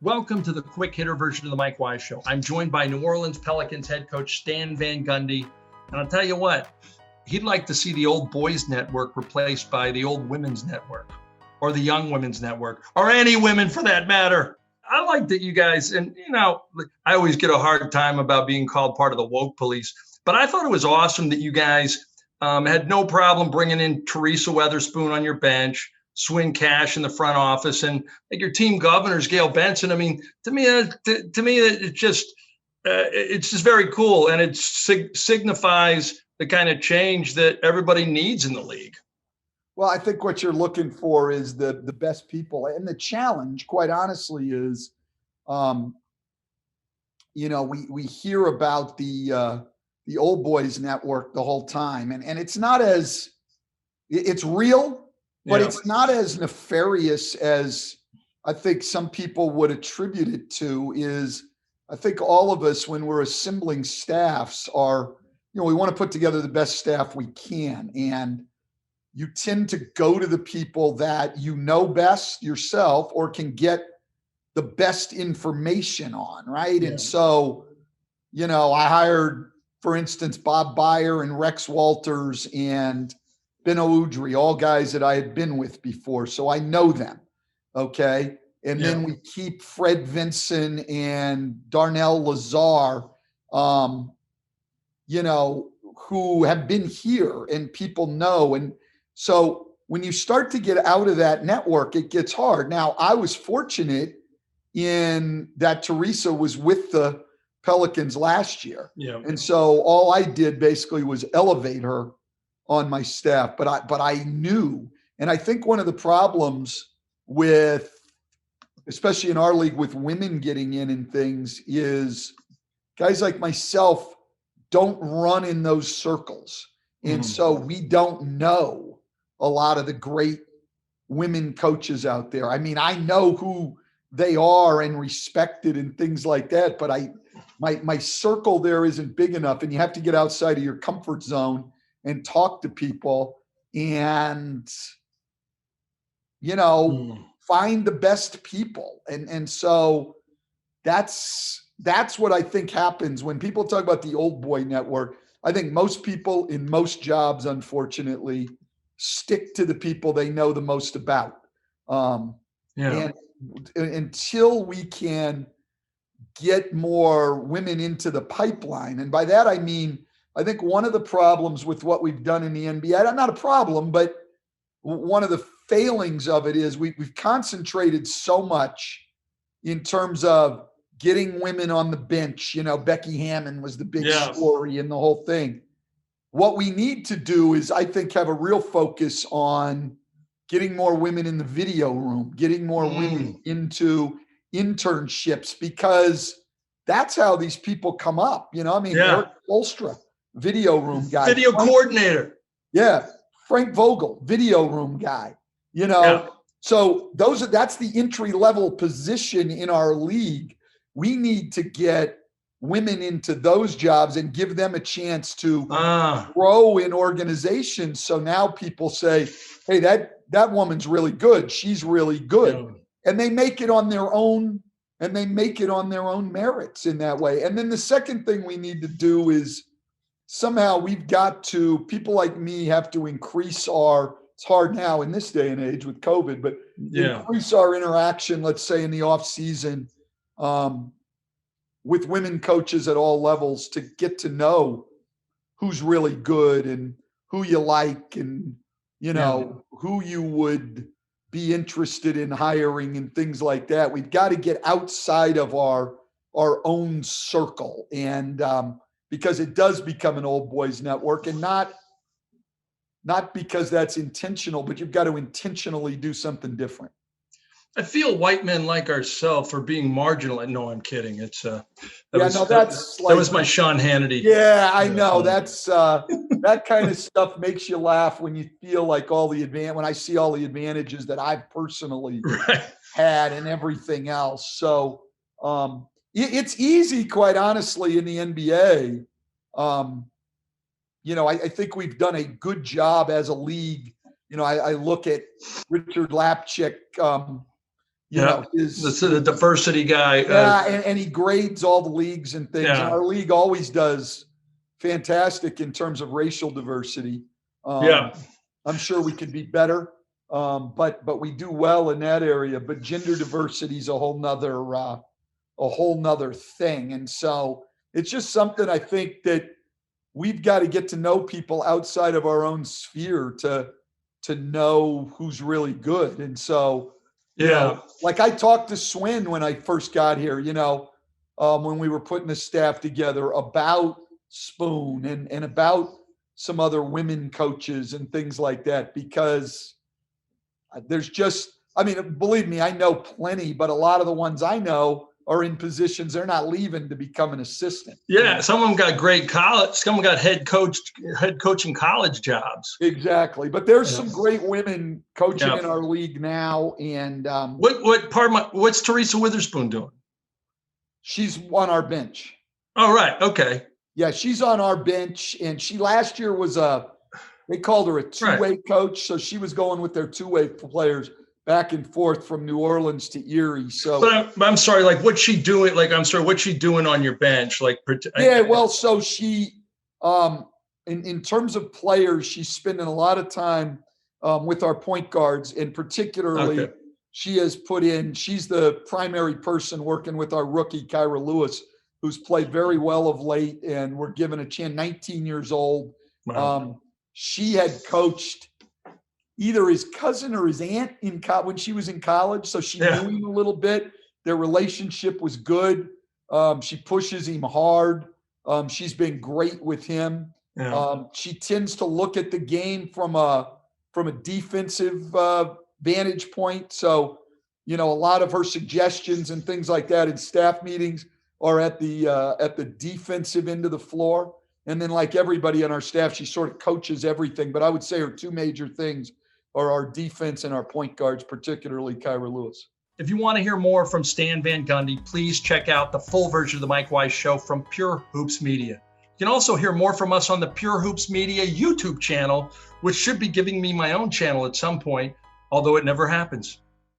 Welcome to the quick hitter version of the Mike Wise Show. I'm joined by New Orleans Pelicans head coach Stan Van Gundy. And I'll tell you what, he'd like to see the old boys network replaced by the old women's network or the young women's network or any women for that matter. I like that you guys, and I always get a hard time about being called part of the woke police, but I thought it was awesome that you guys had no problem bringing in Teresa Weatherspoon on your bench, Swin Cash in the front office, and like your team governors, Gail Benson. I mean, to me, it's just very cool, and it signifies the kind of change that everybody needs in the league. Well, I think what you're looking for is the best people, and the challenge, quite honestly, is, we hear about the old boys network the whole time, and it's not as it's real. But it's not as nefarious as I think some people would attribute it to. I think all of us, when we're assembling staffs, we want to put together the best staff we can. And you tend to go to the people that you know best yourself or can get the best information on, right? Yeah. And so, I hired, for instance, Bob Byer and Rex Walters and Ben Oudry, all guys that I had been with before. So I know them. Okay. And then we keep Fred Vinson and Darnell Lazar, who have been here and people know. And so when you start to get out of that network, it gets hard. Now, I was fortunate in that Teresa was with the Pelicans last year. Yeah. And so all I did basically was elevate her on my staff, but I knew, and I think one of the problems with, especially in our league with women getting in and things, is guys like myself don't run in those circles. And so we don't know a lot of the great women coaches out there. I mean, I know who they are and respected and things like that, but my circle there isn't big enough, and you have to get outside of your comfort zone and talk to people and, find the best people. And so that's what I think happens when people talk about the old boy network. I think most people in most jobs, unfortunately, stick to the people they know the most about. And until we can get more women into the pipeline, and by that I mean, I think one of the problems with what we've done in the NBA, not a problem, but one of the failings of it is we've concentrated so much in terms of getting women on the bench. Becky Hammon was the big story in the whole thing. What we need to do is, I think, have a real focus on getting more women in the video room, getting more women into internships, because that's how these people come up. Eric Ulstra, video room guy. Video coordinator. Yeah. Frank Vogel, video room guy. So that's the entry level position in our league. We need to get women into those jobs and give them a chance to grow in organizations. So now people say, hey, that woman's really good. She's really good. Yeah. And they make it on their own, and they make it on their own merits in that way. And then the second thing we need to do is, somehow people like me have to increase it's hard now in this day and age with COVID, but increase our interaction, let's say in the off season, with women coaches at all levels, to get to know who's really good and who you like, and, who you would be interested in hiring and things like that. We've got to get outside of our own circle. And, because it does become an old boys network, and not because that's intentional, but you've got to intentionally do something different. I feel white men like ourselves are being marginal. No, I'm kidding. It's that was my Sean Hannity. Yeah, I know. That's that kind of stuff makes you laugh when you feel like when I see all the advantages that I've personally had and everything else. So it's easy, quite honestly, in the NBA. I think we've done a good job as a league. I look at Richard Lapchick, Yeah, the diversity guy. Yeah, and he grades all the leagues and things. And our league always does fantastic in terms of racial diversity. I'm sure we could be better, but we do well in that area. But gender diversity is a whole nother thing. And so it's just something I think that we've got to get to know people outside of our own sphere to know who's really good. And so, you know, like I talked to Swin when I first got here, when we were putting the staff together about Spoon and about some other women coaches and things like that, because there's just, I mean, believe me, I know plenty, but a lot of the ones I know are in positions they're not leaving to become an assistant. Yeah, some of them got great college, some of them got head coaching college jobs. Exactly, but there's some great women coaching in our league now. And what's Teresa Witherspoon doing? She's on our bench. Oh, right. Okay. Yeah, she's on our bench, and she last year was they called her a two-way coach, so she was going with their two-way players back and forth from New Orleans to Erie. So, but I'm sorry, like what's she doing? Like, I'm sorry, what's she doing on your bench? Like, so she, in terms of players, she's spending a lot of time with our point guards, and particularly she's the primary person working with our rookie Kyra Lewis, who's played very well of late, and we're given a chance. 19 years old. Wow. She had coached either his cousin or his aunt when she was in college. So she knew him a little bit. Their relationship was good. She pushes him hard. She's been great with him. Yeah. She tends to look at the game from a defensive vantage point. So, a lot of her suggestions and things like that in staff meetings are at the defensive end of the floor. And then, like everybody on our staff, she sort of coaches everything. But I would say her two major things are our defense and our point guards, particularly Kyra Lewis. If you want to hear more from Stan Van Gundy, please check out the full version of the Mike Wise Show from Pure Hoops Media. You can also hear more from us on the Pure Hoops Media YouTube channel, which should be giving me my own channel at some point, although it never happens.